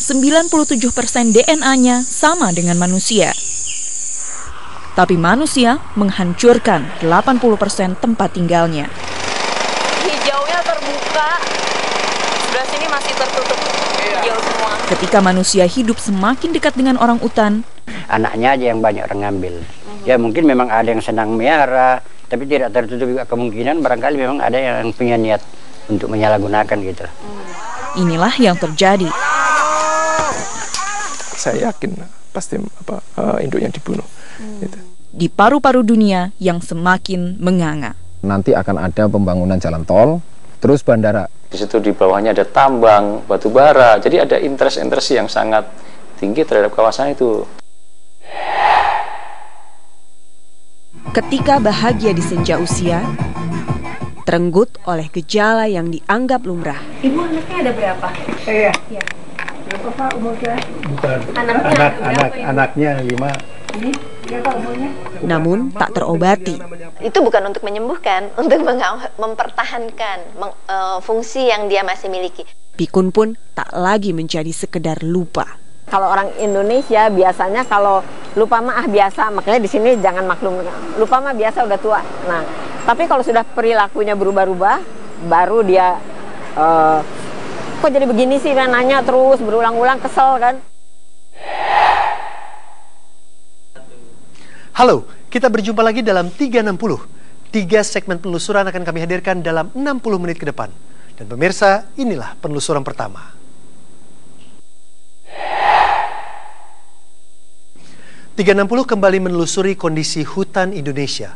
97% DNA-nya sama dengan manusia. Tapi manusia menghancurkan 80% tempat tinggalnya. Hijaunya terbuka, sebelah sini masih tertutup hijau semua. Ketika manusia hidup semakin dekat dengan orang utan, anaknya aja yang banyak orang ngambil. Ya mungkin memang ada yang senang melihara, tapi tidak tertutup juga kemungkinan barangkali memang ada yang punya niat untuk menyalahgunakan gitu. Inilah yang terjadi. Saya yakin pasti induknya dibunuh. Gitu. Di paru-paru dunia yang semakin menganga. Nanti akan ada pembangunan jalan tol, terus bandara. Di situ di bawahnya ada tambang, batu bara. Jadi ada interest yang sangat tinggi terhadap kawasan itu. Ketika bahagia di senja usia, terenggut oleh gejala yang dianggap lumrah. Ibu anaknya ada berapa? Iya. Iya. Berapa Pak umurnya? Bukan. Anaknya 5. Ini berapa umurnya? Namun tak terobati. Itu bukan untuk menyembuhkan, untuk mempertahankan fungsi yang dia masih miliki. Pikun pun tak lagi menjadi sekedar lupa. Kalau orang Indonesia biasanya kalau lupa mah biasa, makanya di sini jangan maklum. Lupa mah biasa udah tua. Nah, tapi kalau sudah perilakunya berubah-ubah, baru dia kok jadi begini sih, nanya terus berulang-ulang, kesel kan? Halo, kita berjumpa lagi dalam 360. 3 segmen penelusuran akan kami hadirkan dalam 60 menit ke depan. Dan pemirsa, inilah penelusuran pertama. "360 kembali menelusuri kondisi hutan Indonesia,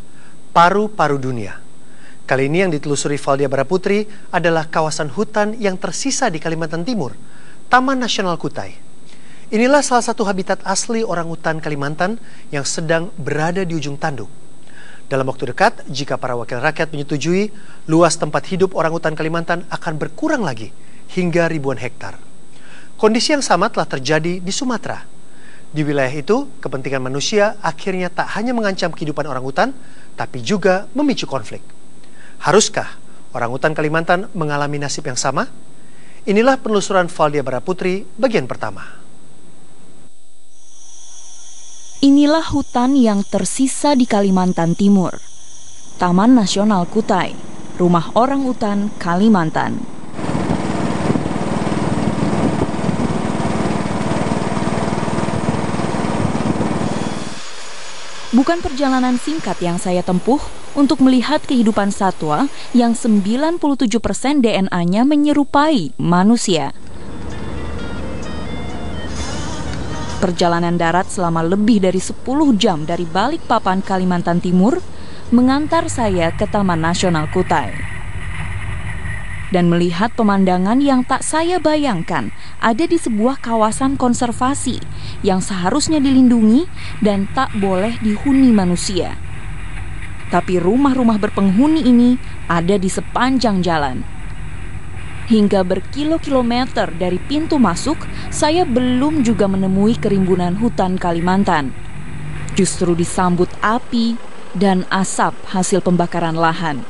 paru-paru dunia. Kali ini yang ditelusuri Valdia Baraputri adalah kawasan hutan yang tersisa di Kalimantan Timur, Taman Nasional Kutai. Inilah salah satu habitat asli orangutan Kalimantan yang sedang berada di ujung tanduk. Dalam waktu dekat, jika para wakil rakyat menyetujui, luas tempat hidup orangutan Kalimantan akan berkurang lagi hingga ribuan hektar. Kondisi yang sama telah terjadi di Sumatera. Di wilayah itu, kepentingan manusia akhirnya tak hanya mengancam kehidupan orangutan, tapi juga memicu konflik. Haruskah orangutan Kalimantan mengalami nasib yang sama? Inilah penelusuran Valdia Baraputri bagian pertama. Inilah hutan yang tersisa di Kalimantan Timur. Taman Nasional Kutai, rumah orang utan Kalimantan. Bukan perjalanan singkat yang saya tempuh untuk melihat kehidupan satwa yang 97% DNA-nya menyerupai manusia. Perjalanan darat selama lebih dari 10 jam dari Balikpapan, Kalimantan Timur, mengantar saya ke Taman Nasional Kutai. Dan melihat pemandangan yang tak saya bayangkan ada di sebuah kawasan konservasi yang seharusnya dilindungi dan tak boleh dihuni manusia. Tapi rumah-rumah berpenghuni ini ada di sepanjang jalan. Hingga berkilo-kilometer dari pintu masuk, saya belum juga menemui kerimbunan hutan Kalimantan. Justru disambut api dan asap hasil pembakaran lahan.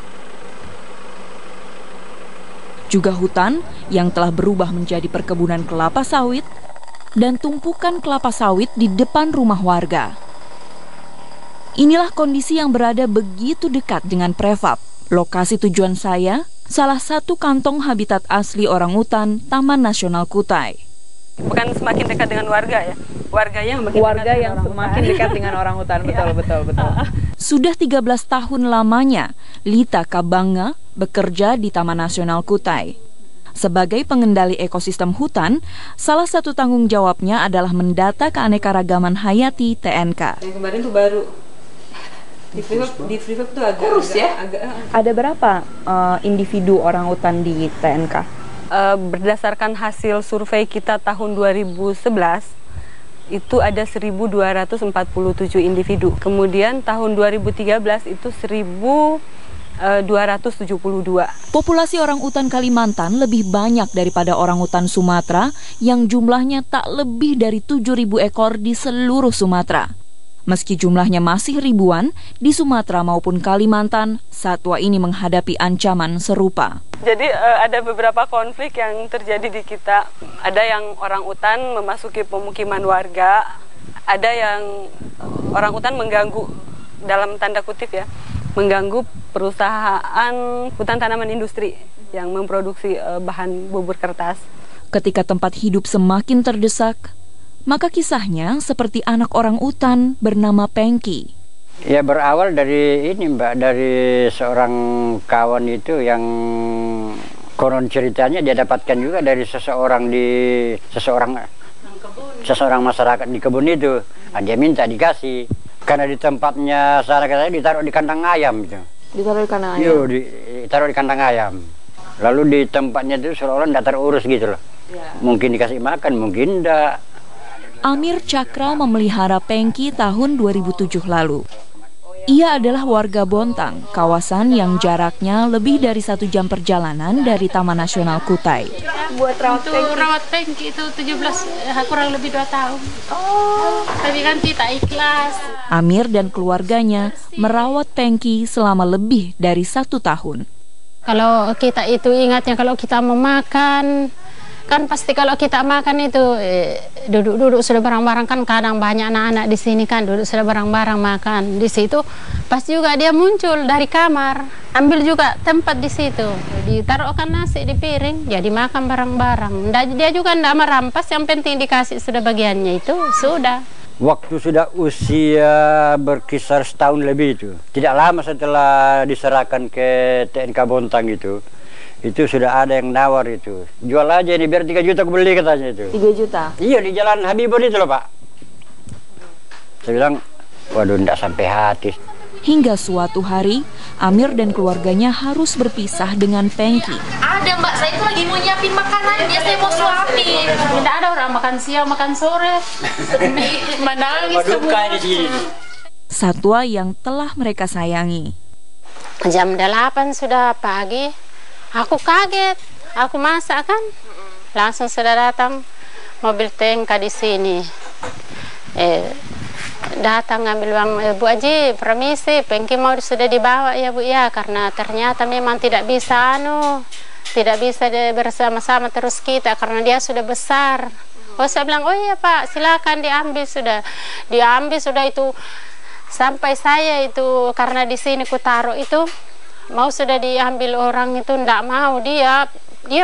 Juga hutan yang telah berubah menjadi perkebunan kelapa sawit dan tumpukan kelapa sawit di depan rumah warga. Inilah kondisi yang berada begitu dekat dengan Prefab. Lokasi tujuan saya, salah satu kantong habitat asli orangutan Taman Nasional Kutai. Bukan semakin dekat dengan warga ya, warga yang semakin dekat dengan orangutan. Betul. Sudah 13 tahun lamanya Lita Kabanga bekerja di Taman Nasional Kutai. Sebagai pengendali ekosistem hutan, salah satu tanggung jawabnya adalah mendata keanekaragaman hayati TNK. Yang kemarin tuh baru di Freeport tuh agak kurus ya. Ada berapa individu orangutan di TNK? Berdasarkan hasil survei kita tahun 2011 itu ada 1.247 individu. Kemudian tahun 2013 itu 1.272. Populasi orangutan Kalimantan lebih banyak daripada orangutan Sumatera yang jumlahnya tak lebih dari 7.000 ekor di seluruh Sumatera. Meski jumlahnya masih ribuan, di Sumatera maupun Kalimantan, satwa ini menghadapi ancaman serupa. Jadi ada beberapa konflik yang terjadi di kita. Ada yang orang utan memasuki pemukiman warga, ada yang orang utan mengganggu, dalam tanda kutip ya, mengganggu perusahaan hutan tanaman industri yang memproduksi bahan bubur kertas. Ketika tempat hidup semakin terdesak, maka kisahnya seperti anak orang utan bernama Pengki. Ya berawal dari ini Mbak, dari seorang kawan itu yang konon ceritanya dia dapatkan juga dari seseorang masyarakat di kebun itu. Dia minta dikasih karena di tempatnya saya ditaruh di kandang ayam gitu. Ditaruh di kandang ayam? Iya, ditaruh di kandang ayam. Lalu di tempatnya itu seolah-olah tidak terurus gitu loh. Mungkin dikasih makan, mungkin enggak. Amir Cakra memelihara Pengki tahun 2007 lalu. Ia adalah warga Bontang, kawasan yang jaraknya lebih dari 1 jam perjalanan dari Taman Nasional Kutai. Buat rawat Pengki itu 17, kurang lebih 2 tahun. Oh, tapi kan kita ikhlas. Amir dan keluarganya merawat Pengki selama lebih dari 1 tahun. Kalau kita itu ingatnya kalau kita mau makan, kan pasti kalau kita makan itu duduk-duduk sudah bareng-bareng, kan kadang banyak anak-anak di sini kan duduk sudah bareng-bareng makan di situ, pasti juga dia muncul dari kamar, ambil juga tempat di situ, ditaruhkan nasi di piring, jadi makan bareng-bareng. Dia juga tidak merampas, yang penting dikasih sudah bagiannya itu sudah. Waktu sudah usia berkisar 1 tahun lebih itu, tidak lama setelah diserahkan ke TNK Bontang itu sudah ada yang nawar itu. Jual aja ini biar 3 juta aku beli katanya itu. 3 juta? Iya, di Jalan Habibur itu loh Pak. Saya bilang, waduh enggak sampai hati. Hingga suatu hari, Amir dan keluarganya harus berpisah dengan Pengki. Ada Mbak, saya itu lagi mau nyiapin makanan, dia saya mau suapin. Tidak ada orang makan siang, makan sore. Menangis semua. Satwa yang telah mereka sayangi. Jam 8 sudah pagi, aku kaget, aku masak kan, langsung sudah datang mobil TNK di sini. Datang ngambil uang, Bu Aji, permisi, Pengki mau sudah dibawa ya Bu ya, karena ternyata memang tidak bisa bersama-sama terus kita karena dia sudah besar. Oh saya bilang, oh iya Pak, silakan diambil sudah itu. Sampai saya itu karena di sini ku taruh itu mau sudah diambil orang itu ndak mau, dia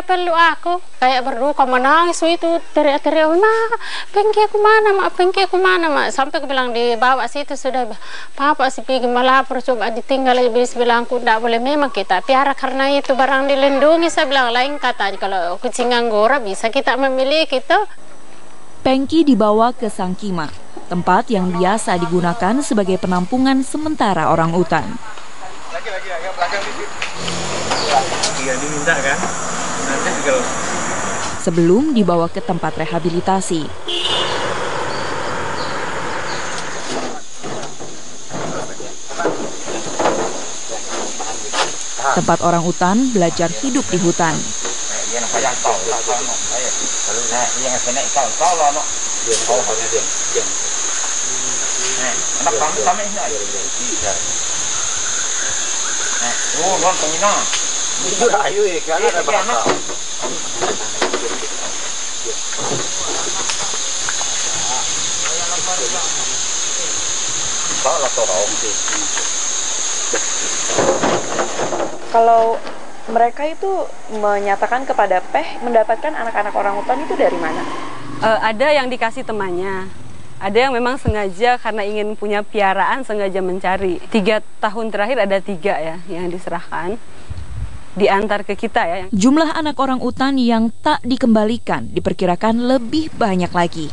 perlu aku kayak berduka, menangis itu, teriak-teriak, "Mak, Pengki aku mana, Mak? Pengki aku mana, Mak?" Sampai aku bilang dibawa situ sudah, "Papa si pergi melapor, coba ditinggal." Habis bilang aku ndak boleh, memang kita piara karena itu barang dilindungi. Saya bilang lain kata kalau kucing Anggora bisa kita memiliki itu. Pengki dibawa ke Sangkima, tempat yang biasa digunakan sebagai penampungan sementara orang utan. Lagi agak belakang dikit. Iya diminta kan? Nanti juga. Sebelum dibawa ke tempat rehabilitasi. Tempat orang utan belajar hidup di hutan. Kalau mereka itu menyatakan kepada Peh mendapatkan anak-anak orang hutan itu dari mana? Ada yang dikasih temannya, ada yang memang sengaja karena ingin punya piaraan sengaja mencari. 3 tahun terakhir ada 3 ya yang diserahkan, diantar ke kita ya. Jumlah anak orang utan yang tak dikembalikan diperkirakan lebih banyak lagi.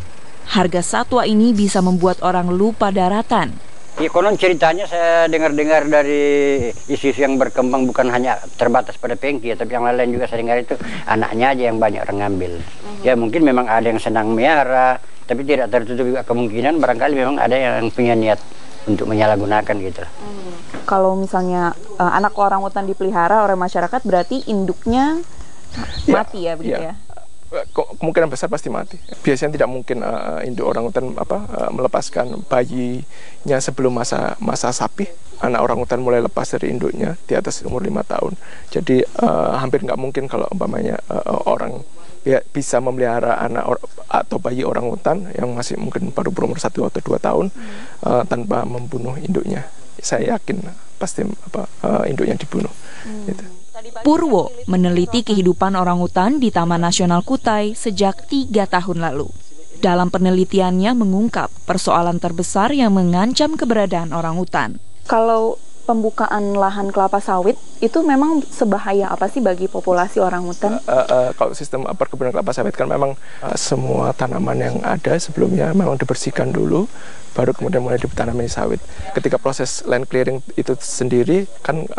Harga satwa ini bisa membuat orang lupa daratan. Ya, konon ceritanya saya dengar-dengar dari isu-isu yang berkembang bukan hanya terbatas pada Pengki ya, tapi yang lain juga saya dengar itu anaknya aja yang banyak orang ngambil. Ya mungkin memang ada yang senang melihara, tapi tidak tertutup juga kemungkinan barangkali memang ada yang punya niat untuk menyalahgunakan gitu. Kalau misalnya anak orang utan dipelihara oleh masyarakat berarti induknya mati ya begitu ya? Kemungkinan besar pasti mati. Biasanya tidak mungkin induk orangutan melepaskan bayinya sebelum masa sapih. Anak orangutan mulai lepas dari induknya di atas umur 5 tahun. Jadi hampir nggak mungkin kalau umpamanya orang bisa memelihara anak atau bayi orangutan yang masih mungkin baru berumur 1 atau 2 tahun tanpa membunuh induknya. Saya yakin pasti induknya dibunuh. Gitu. Purwo meneliti kehidupan orangutan di Taman Nasional Kutai sejak 3 tahun lalu. Dalam penelitiannya mengungkap persoalan terbesar yang mengancam keberadaan orangutan. Kalau pembukaan lahan kelapa sawit itu memang sebahaya apa sih bagi populasi orangutan? Kalau sistem perkebunan kelapa sawit kan memang semua tanaman yang ada sebelumnya memang dibersihkan dulu, baru kemudian mulai ditanami sawit. Ketika proses land clearing itu sendiri kan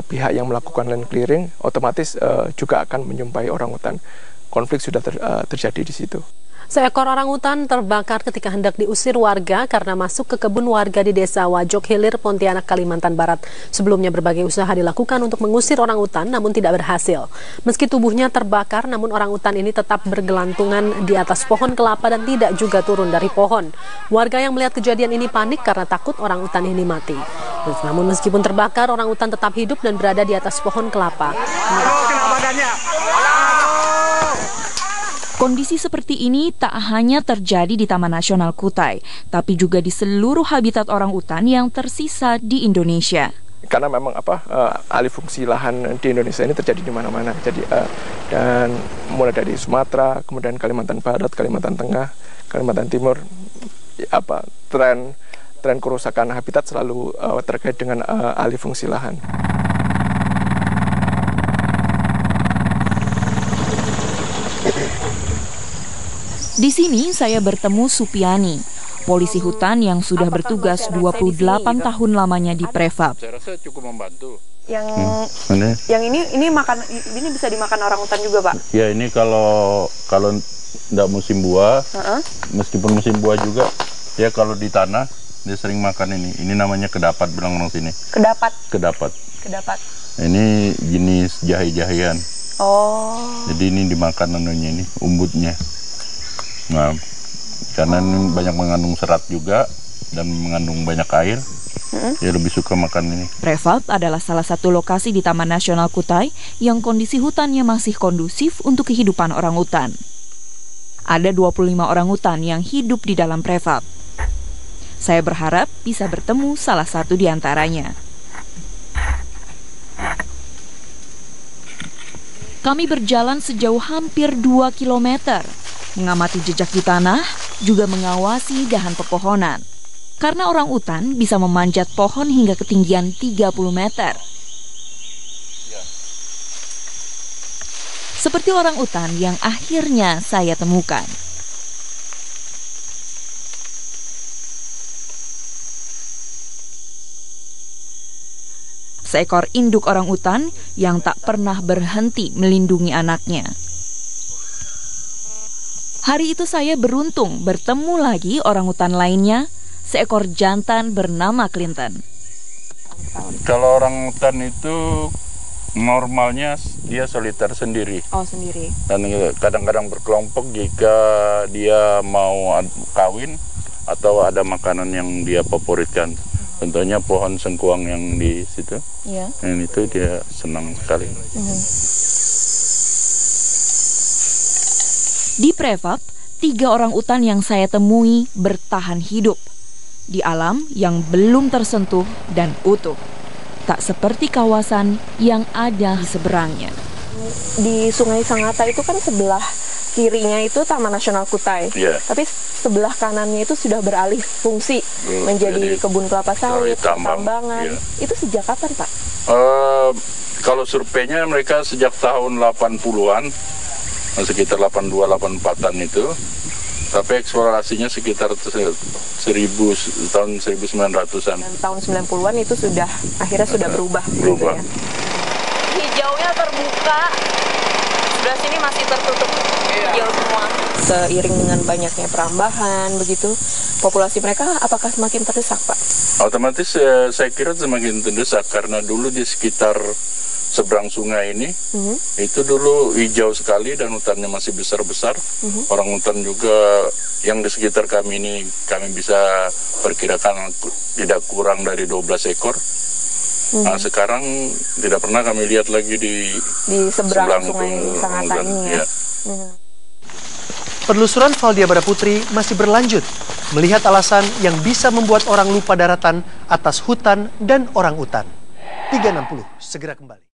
pihak yang melakukan land clearing otomatis juga akan menyumpai orangutan. Konflik sudah terjadi di situ. Seekor orangutan terbakar ketika hendak diusir warga karena masuk ke kebun warga di Desa Wajok Hilir, Pontianak, Kalimantan Barat. Sebelumnya berbagai usaha dilakukan untuk mengusir orangutan namun tidak berhasil. Meski tubuhnya terbakar, namun orangutan ini tetap bergelantungan di atas pohon kelapa dan tidak juga turun dari pohon. Warga yang melihat kejadian ini panik karena takut orangutan ini mati. Namun meskipun terbakar, orangutan tetap hidup dan berada di atas pohon kelapa. Kondisi seperti ini tak hanya terjadi di Taman Nasional Kutai, tapi juga di seluruh habitat orangutan yang tersisa di Indonesia. Karena memang alih fungsi lahan di Indonesia ini terjadi di mana-mana. Jadi dan mulai dari Sumatera, kemudian Kalimantan Barat, Kalimantan Tengah, Kalimantan Timur, tren kerusakan habitat selalu terkait dengan alih fungsi lahan. Di sini saya bertemu Supiani, polisi hutan yang sudah bertugas 28 tahun lamanya di Prefab. Saya rasa cukup membantu. Yang ini bisa dimakan orangutan juga, Pak? Ya, ini kalau tidak musim buah, meskipun musim buah juga, ya kalau di tanah dia sering makan ini. Ini namanya kedapat, bilang orang sini. Kedapat. Ini jenis jahe-jahean. Oh. Jadi ini dimakan ini umbutnya. Nah, karena ini banyak mengandung serat juga dan mengandung banyak air, ya lebih suka makan ini. Prefab adalah salah satu lokasi di Taman Nasional Kutai yang kondisi hutannya masih kondusif untuk kehidupan orangutan. Ada 25 orangutan yang hidup di dalam Prefab. Saya berharap bisa bertemu salah satu di antaranya. Kami berjalan sejauh hampir 2 kilometer. Mengamati jejak di tanah, juga mengawasi dahan pepohonan. Karena orangutan bisa memanjat pohon hingga ketinggian 30 meter. Seperti orangutan yang akhirnya saya temukan. Seekor induk orangutan yang tak pernah berhenti melindungi anaknya. Hari itu saya beruntung bertemu lagi orangutan lainnya, seekor jantan bernama Clinton. Kalau orangutan itu normalnya dia soliter sendiri. Oh, sendiri. Dan kadang-kadang berkelompok jika dia mau kawin atau ada makanan yang dia favoritkan. Contohnya pohon sengkuang yang di situ. Iya. Dan itu dia senang sekali. Di Prefab, 3 orangutan yang saya temui bertahan hidup di alam yang belum tersentuh dan utuh, tak seperti kawasan yang ada di seberangnya. Di Sungai Sangatta itu kan sebelah kirinya itu Taman Nasional Kutai, tapi sebelah kanannya itu sudah beralih fungsi menjadi kebun kelapa sawit, tambangan. Itu sejak kapan, Pak? Kalau surveinya mereka sejak tahun 80-an. Sekitar 82-84an itu, tapi eksplorasinya sekitar tahun 1900-an. Dan tahun 90-an itu akhirnya sudah berubah. Ya. Hijaunya terbuka, sebelah sini masih tertutup hijau semua. Seiring dengan banyaknya perambahan begitu, populasi mereka apakah semakin terdesak, Pak? Otomatis saya kira semakin terdesak karena dulu di sekitar seberang sungai ini, itu dulu hijau sekali dan hutannya masih besar-besar. Orang hutan juga yang di sekitar kami ini kami bisa perkirakan tidak kurang dari 12 ekor. Nah, sekarang tidak pernah kami lihat lagi di seberang sungai Sangatta ini ya. Penelusuran Valdia Baraputri masih berlanjut melihat alasan yang bisa membuat orang lupa daratan atas hutan dan orang utan. 360 segera kembali.